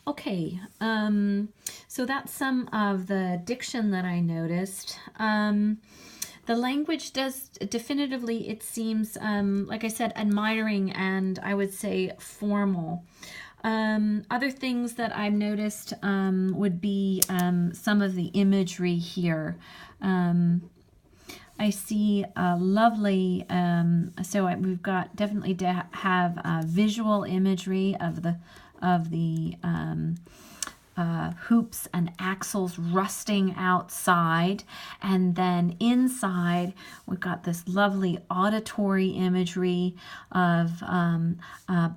Okay, so that's some of the diction that I noticed. The language does definitively, it seems, like I said, admiring and I would say formal. Other things that I've noticed would be some of the imagery here. I see a lovely, we've got definitely to have visual imagery of the hoops and axles rusting outside, and then inside we've got this lovely auditory imagery of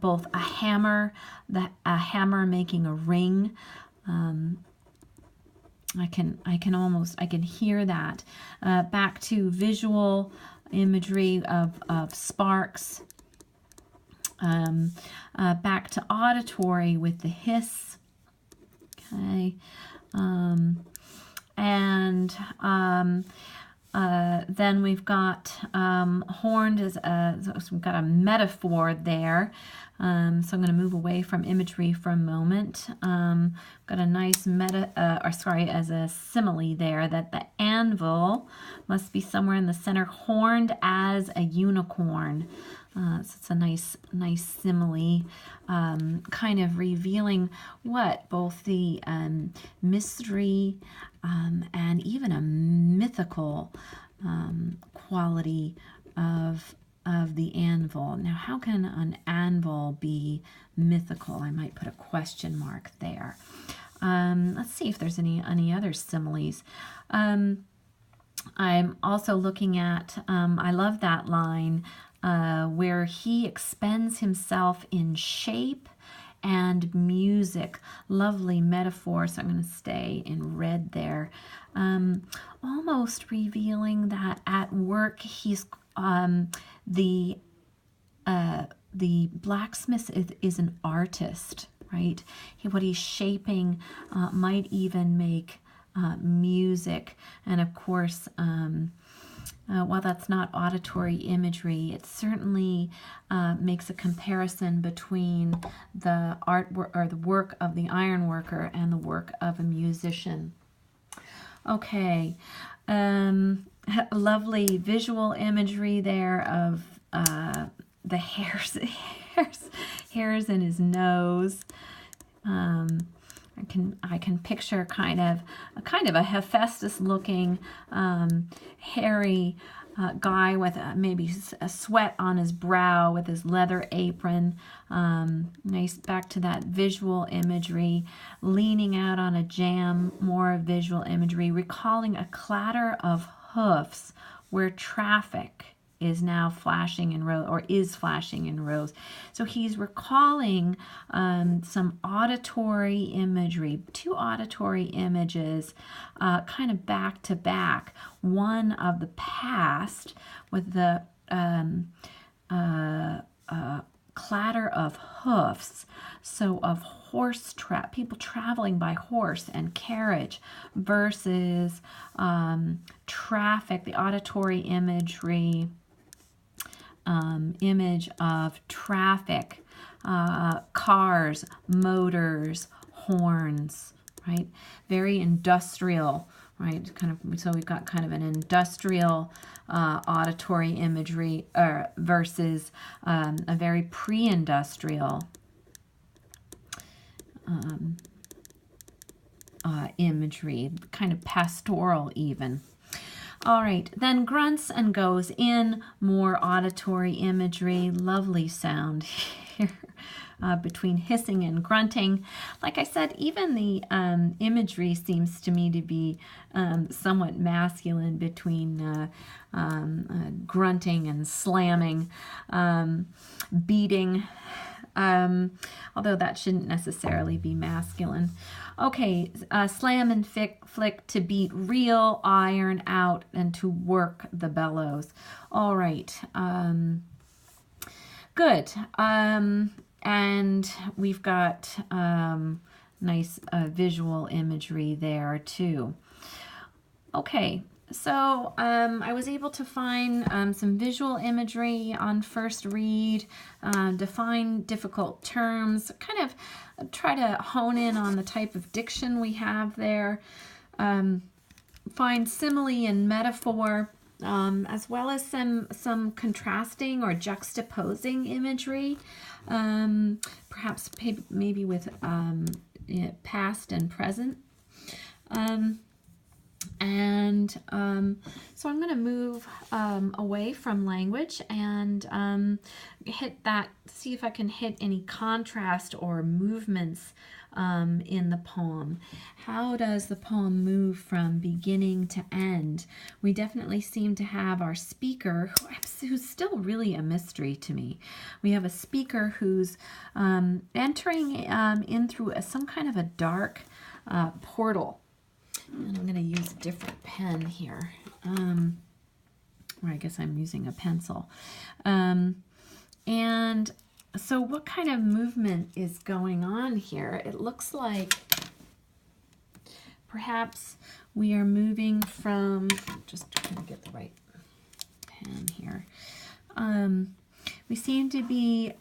both a hammer making a ring. I can hear that. Back to visual imagery of sparks. Back to auditory with the hiss. Okay. Then we've got horned as so we've got a metaphor there. So I'm going to move away from imagery for a moment. Got a nice as a simile there, that the anvil must be somewhere in the center, horned as a unicorn. So it's a nice simile, kind of revealing both the mystery and even a mythical quality of the anvil. Now, how can an anvil be mythical? I might put a question mark there. Let's see if there's any other similes. I'm also looking at, I love that line, where he expends himself in shape and music. Lovely metaphor, so I'm going to stay in red there. Almost revealing that at work he's the blacksmith is an artist, right? What he's shaping might even make music, and of course, while that's not auditory imagery, it certainly makes a comparison between the artwork or the work of the ironworker and the work of a musician. Okay, lovely visual imagery there of the hairs in his nose. I can picture kind of a Hephaestus looking hairy guy with maybe a sweat on his brow with his leather apron. Nice, back to that visual imagery, leaning out on a jam, more visual imagery, recalling a clatter of hoofs where traffic is now flashing in rows, or is flashing in rows. So he's recalling some auditory imagery, two auditory images kind of back to back. One of the past with the clatter of hoofs, so of people traveling by horse and carriage, versus traffic, the auditory imagery, image of traffic, cars, motors, horns, right? Very industrial, right? So we've got kind of an industrial auditory imagery versus a very pre-industrial imagery, kind of pastoral even. All right, then grunts and goes in, more auditory imagery, lovely sound here between hissing and grunting. Like I said, even the imagery seems to me to be somewhat masculine between grunting and slamming, beating, although that shouldn't necessarily be masculine. Okay, slam and flick to beat real iron out and to work the bellows. All right, good. And we've got nice visual imagery there too. Okay, So I was able to find some visual imagery on first read, define difficult terms, kind of try to hone in on the type of diction we have there, find simile and metaphor, as well as some contrasting or juxtaposing imagery, perhaps maybe with past and present. So I'm going to move away from language and hit that, see if I can hit any contrast or movements in the poem. How does the poem move from beginning to end? We definitely seem to have our speaker, who's still really a mystery to me. We have a speaker who's entering in through some kind of a dark portal. And I'm going to use a different pen here, or I guess I'm using a pencil. And so what kind of movement is going on here? It looks like perhaps we are moving from, just trying to get the right pen here. We seem to be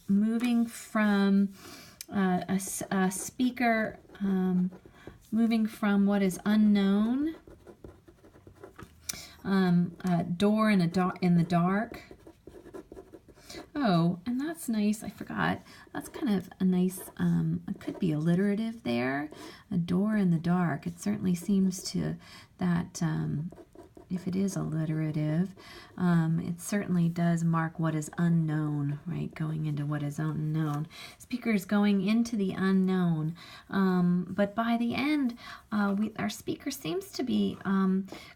moving from a speaker, moving from what is unknown, a door in the dark. Oh, and that's nice. I forgot. That's kind of a nice, it could be alliterative there. A door in the dark. It certainly seems to that, if it is alliterative, it certainly does mark what is unknown, right? Going into what is unknown. Speaker is going into the unknown. But by the end, our speaker seems to be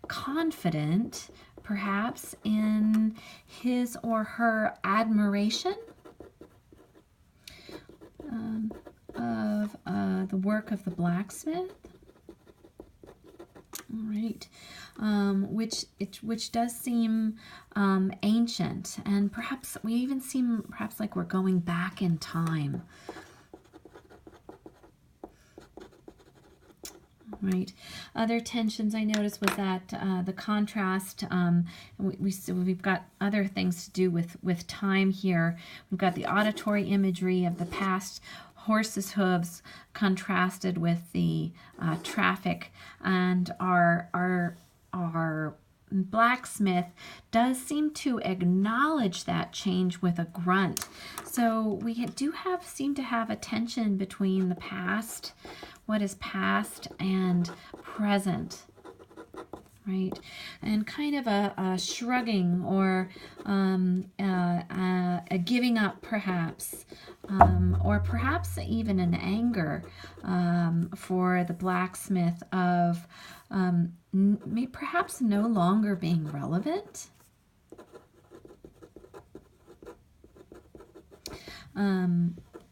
confident, perhaps, in his or her admiration of the work of the blacksmith. All right, which does seem ancient, and perhaps we even seem like we're going back in time. Right. Other tensions I noticed was that the contrast. We've got other things to do with time here. We've got the auditory imagery of the past horses' hooves contrasted with the traffic, and our blacksmith does seem to acknowledge that change with a grunt. So we seem to have a tension between the past, what is past, and present, right? And kind of a shrugging or a giving up, perhaps, or perhaps even an anger for the blacksmith of perhaps no longer being relevant.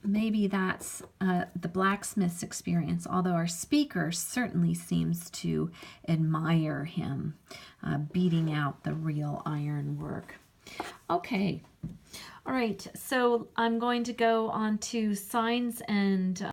Maybe that's the blacksmith's experience, although our speaker certainly seems to admire him beating out the real iron work. Okay, all right, so I'm going to go on to signs and